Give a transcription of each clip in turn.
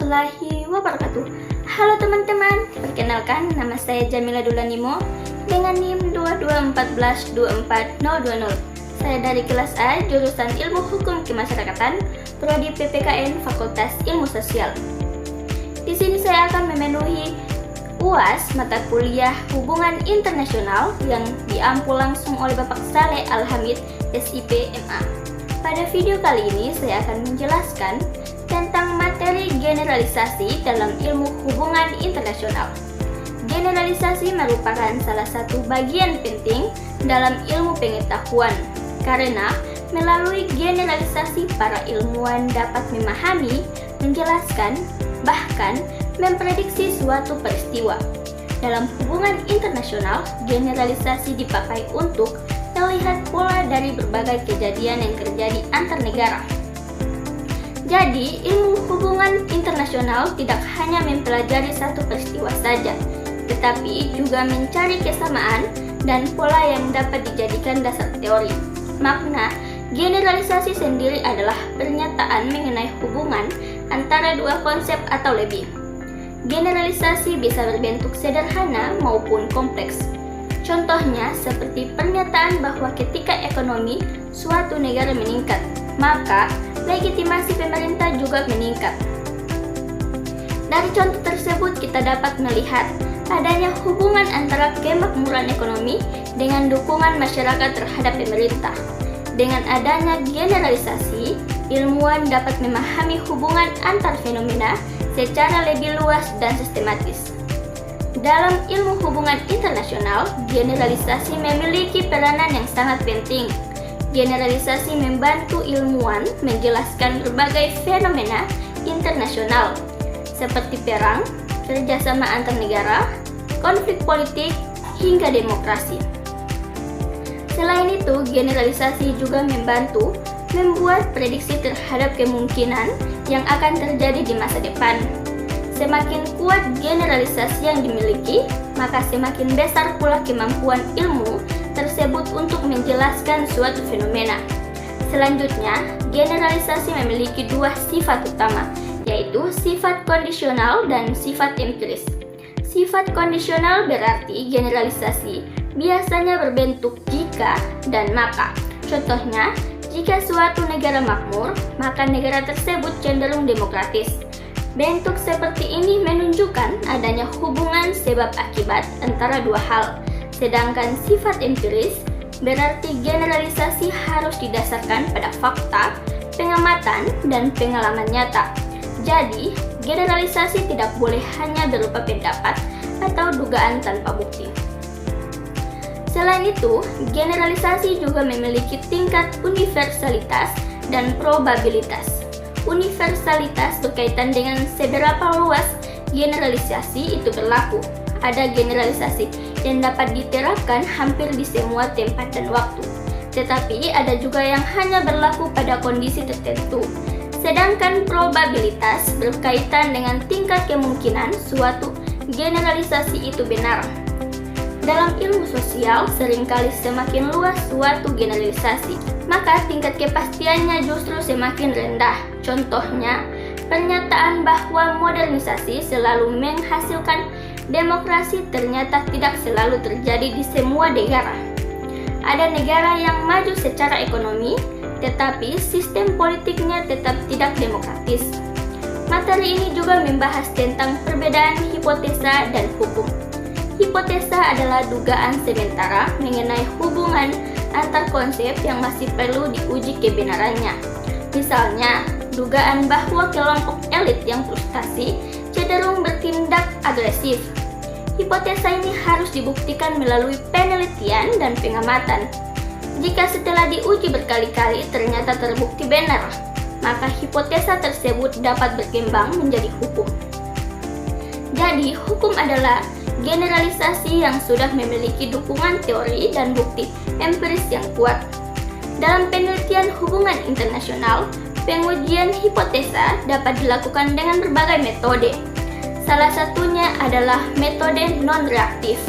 warahmatullahi wabarakatuh. Halo teman-teman, perkenalkan nama saya Jamila Dulanimo dengan NIM 2214242020. Saya dari kelas A, jurusan Ilmu Hukum Kemasyarakatan, Prodi PPKN Fakultas Ilmu Sosial. Di sini saya akan memenuhi UAS mata kuliah Hubungan Internasional yang diampu langsung oleh Bapak Saleh Al-Hamid, SIP MA. Pada video kali ini saya akan menjelaskan tentang materi generalisasi dalam ilmu hubungan internasional. Generalisasi merupakan salah satu bagian penting dalam ilmu pengetahuan, karena melalui generalisasi para ilmuwan dapat memahami, menjelaskan, bahkan memprediksi suatu peristiwa. Dalam hubungan internasional, generalisasi dipakai untuk melihat pola dari berbagai kejadian yang terjadi antar negara. Jadi, ilmu hubungan internasional tidak hanya mempelajari satu peristiwa saja, tetapi juga mencari kesamaan dan pola yang dapat dijadikan dasar teori. Makna generalisasi sendiri adalah pernyataan mengenai hubungan antara dua konsep atau lebih. Generalisasi bisa berbentuk sederhana maupun kompleks. Contohnya seperti pernyataan bahwa ketika ekonomi suatu negara meningkat, maka legitimasi pemerintah juga meningkat. Dari contoh tersebut kita dapat melihat adanya hubungan antara kemakmuran ekonomi dengan dukungan masyarakat terhadap pemerintah. Dengan adanya generalisasi, ilmuwan dapat memahami hubungan antar fenomena secara lebih luas dan sistematis. Dalam ilmu hubungan internasional, generalisasi memiliki peranan yang sangat penting. Generalisasi membantu ilmuwan menjelaskan berbagai fenomena internasional seperti perang, kerjasama antar negara, konflik politik, hingga demokrasi. Selain itu, generalisasi juga membantu membuat prediksi terhadap kemungkinan yang akan terjadi di masa depan. Semakin kuat generalisasi yang dimiliki, maka semakin besar pula kemampuan ilmu tersebut untuk menjelaskan suatu fenomena. Selanjutnya, generalisasi memiliki dua sifat utama, yaitu sifat kondisional dan sifat empiris. Sifat kondisional berarti generalisasi biasanya berbentuk jika dan maka. Contohnya, jika suatu negara makmur, maka negara tersebut cenderung demokratis. Bentuk seperti ini menunjukkan adanya hubungan sebab akibat antara dua hal. Sedangkan sifat empiris berarti generalisasi harus didasarkan pada fakta, pengamatan, dan pengalaman nyata. Jadi, generalisasi tidak boleh hanya berupa pendapat atau dugaan tanpa bukti. Selain itu, generalisasi juga memiliki tingkat universalitas dan probabilitas. Universalitas berkaitan dengan seberapa luas generalisasi itu berlaku. Ada generalisasi yang dapat diterapkan hampir di semua tempat dan waktu, tetapi ada juga yang hanya berlaku pada kondisi tertentu. Sedangkan probabilitas berkaitan dengan tingkat kemungkinan suatu generalisasi itu benar. Dalam ilmu sosial, seringkali semakin luas suatu generalisasi, maka tingkat kepastiannya justru semakin rendah. Contohnya, pernyataan bahwa modernisasi selalu menghasilkan demokrasi ternyata tidak selalu terjadi di semua negara. Ada negara yang maju secara ekonomi, tetapi sistem politiknya tetap tidak demokratis. Materi ini juga membahas tentang perbedaan hipotesa dan hukum. Hipotesa adalah dugaan sementara mengenai hubungan antar konsep yang masih perlu diuji kebenarannya. Misalnya, dugaan bahwa kelompok elit yang frustasi cenderung bertindak agresif. Hipotesa ini harus dibuktikan melalui penelitian dan pengamatan. Jika setelah diuji berkali-kali ternyata terbukti benar, maka hipotesa tersebut dapat berkembang menjadi hukum. Jadi, hukum adalah generalisasi yang sudah memiliki dukungan teori dan bukti empiris yang kuat. Dalam penelitian hubungan internasional, pengujian hipotesa dapat dilakukan dengan berbagai metode. Salah satunya adalah metode non-reaktif,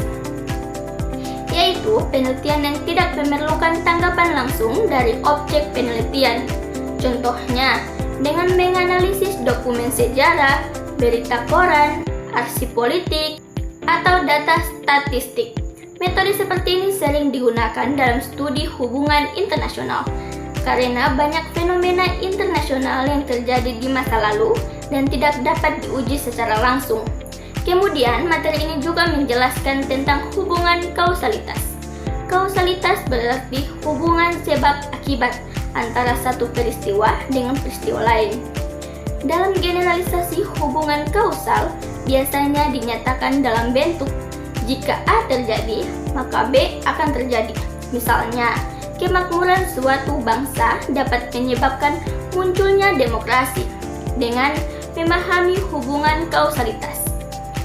yaitu penelitian yang tidak memerlukan tanggapan langsung dari objek penelitian. Contohnya, dengan menganalisis dokumen sejarah, berita koran, arsip politik, atau data statistik. Metode seperti ini sering digunakan dalam studi hubungan internasional karena banyak fenomena internasional yang terjadi di masa lalu dan tidak dapat diuji secara langsung. Kemudian, materi ini juga menjelaskan tentang hubungan kausalitas. Kausalitas berarti hubungan sebab akibat antara satu peristiwa dengan peristiwa lain. Dalam generalisasi hubungan kausal, biasanya dinyatakan dalam bentuk jika A terjadi, maka B akan terjadi. Misalnya, kemakmuran suatu bangsa dapat menyebabkan munculnya demokrasi dengan memahami hubungan kausalitas.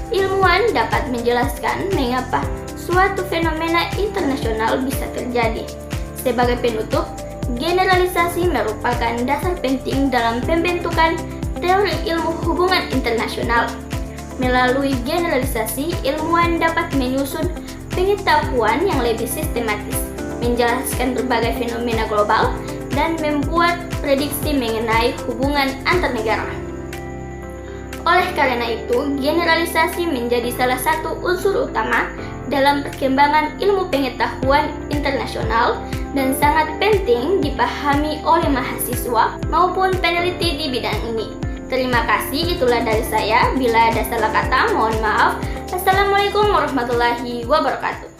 Ilmuwan dapat menjelaskan mengapa suatu fenomena internasional bisa terjadi. Sebagai penutup, generalisasi merupakan dasar penting dalam pembentukan teori ilmu hubungan internasional. Melalui generalisasi, ilmuwan dapat menyusun pengetahuan yang lebih sistematis, menjelaskan berbagai fenomena global, dan membuat prediksi mengenai hubungan antar negara. Oleh karena itu, generalisasi menjadi salah satu unsur utama dalam perkembangan ilmu pengetahuan internasional dan sangat penting dipahami oleh mahasiswa maupun peneliti di bidang ini. Terima kasih, itulah dari saya. Bila ada salah kata, mohon maaf. Assalamualaikum warahmatullahi wabarakatuh.